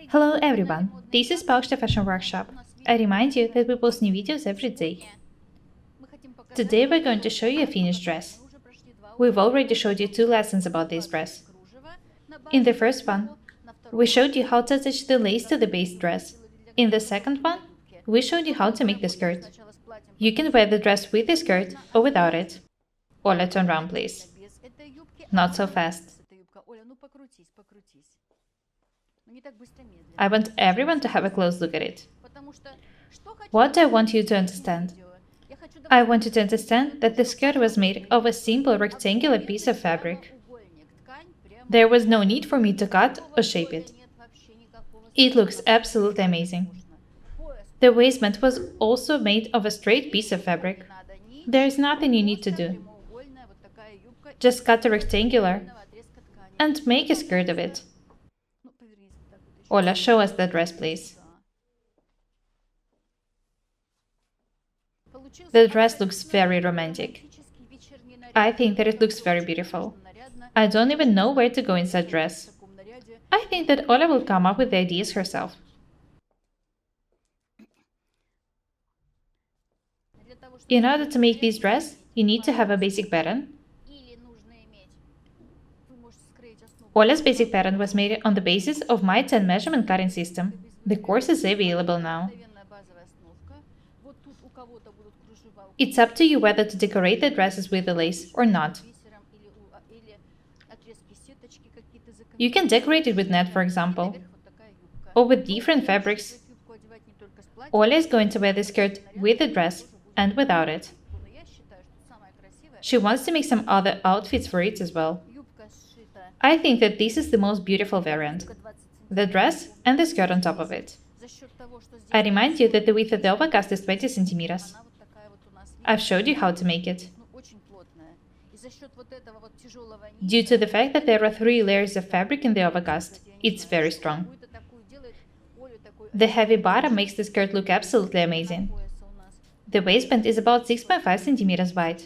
Hello everyone, this is Paukshte Fashion Workshop. I remind you that we post new videos every day. Today we're going to show you a finished dress. We've already showed you two lessons about this dress. In the first one, we showed you how to attach the lace to the base dress. In the second one, we showed you how to make the skirt. You can wear the dress with the skirt or without it. Ola, turn around please. Not so fast. I want everyone to have a close look at it. What I want you to understand? I want you to understand that the skirt was made of a simple rectangular piece of fabric. There was no need for me to cut or shape it. It looks absolutely amazing. The waistband was also made of a straight piece of fabric. There is nothing you need to do. Just cut a rectangular and make a skirt of it. Ola, show us the dress, please. The dress looks very romantic. I think that it looks very beautiful. I don't even know where to go in such dress. I think that Ola will come up with the ideas herself. In order to make this dress, you need to have a basic pattern. Ola's basic pattern was made on the basis of my 10 measurement cutting system. The course is available now. It's up to you whether to decorate the dresses with the lace or not. You can decorate it with net, for example, or with different fabrics. Ola is going to wear the skirt with the dress and without it. She wants to make some other outfits for it as well. I think that this is the most beautiful variant. The dress and the skirt on top of it. I remind you that the width of the overcast is 20 centimeters. I've showed you how to make it. Due to the fact that there are 3 layers of fabric in the overcast, it's very strong. The heavy bottom makes the skirt look absolutely amazing. The waistband is about 6.5 centimeters wide.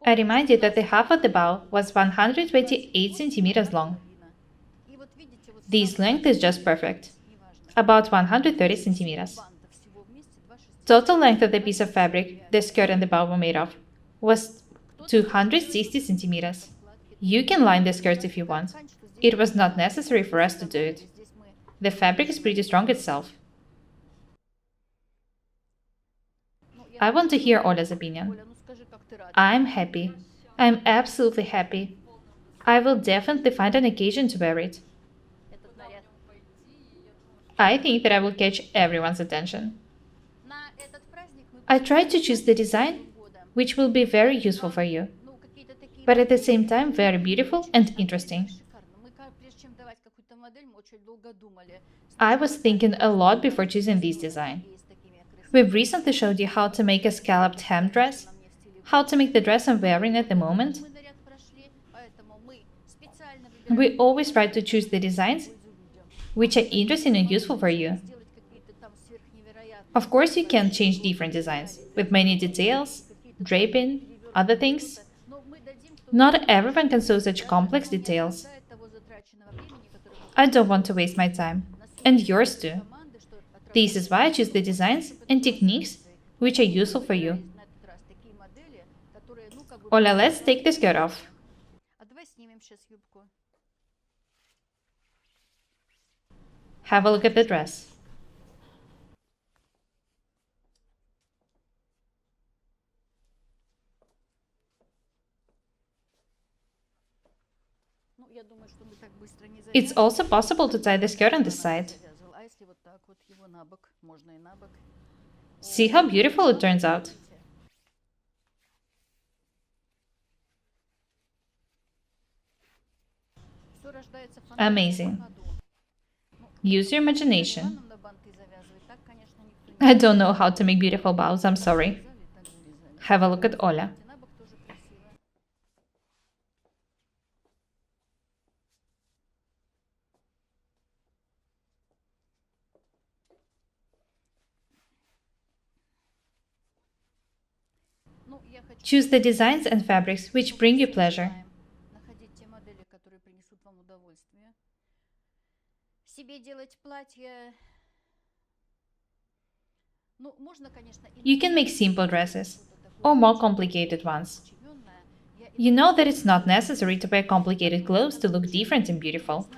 I remind you that the half of the bow was 128 centimeters long. This length is just perfect, about 130 centimeters. Total length of the piece of fabric the skirt and the bow were made of was 260 centimeters. You can line the skirts if you want. It was not necessary for us to do it. The fabric is pretty strong itself. I want to hear Ola's opinion. I'm happy. I'm absolutely happy. I will definitely find an occasion to wear it. I think that I will catch everyone's attention. I tried to choose the design, which will be very useful for you, but at the same time very beautiful and interesting. I was thinking a lot before choosing this design. We've recently showed you how to make a scalloped hem dress, how to make the dress I'm wearing at the moment. We always try to choose the designs which are interesting and useful for you. Of course, you can change different designs with many details, draping, other things. Not everyone can sew such complex details. I don't want to waste my time, and yours too. This is why I choose the designs and techniques which are useful for you. Ola, let's take the skirt off. Have a look at the dress. It's also possible to tie the skirt on this side. See how beautiful it turns out. Amazing. Use your imagination. I don't know how to make beautiful bows, I'm sorry. Have a look at Ola. Choose the designs and fabrics which bring you pleasure. You can make simple dresses, or more complicated ones. You know that it's not necessary to wear complicated clothes to look different and beautiful.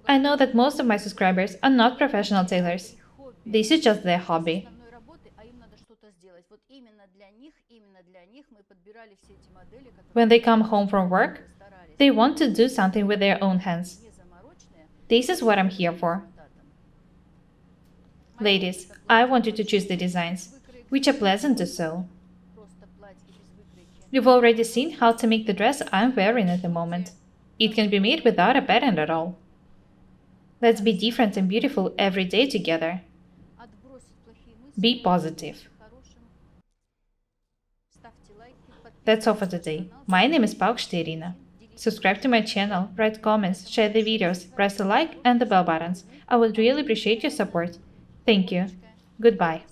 I know that most of my subscribers are not professional tailors. This is just their hobby. When they come home from work, they want to do something with their own hands. This is what I'm here for. Ladies, I want you to choose the designs, which are pleasant to sew. You've already seen how to make the dress I'm wearing at the moment. It can be made without a pattern at all. Let's be different and beautiful every day together. Be positive. That's all for today. My name is Paukshte Irina. Subscribe to my channel, write comments, share the videos, press the like and the bell buttons. I would really appreciate your support. Thank you. Goodbye.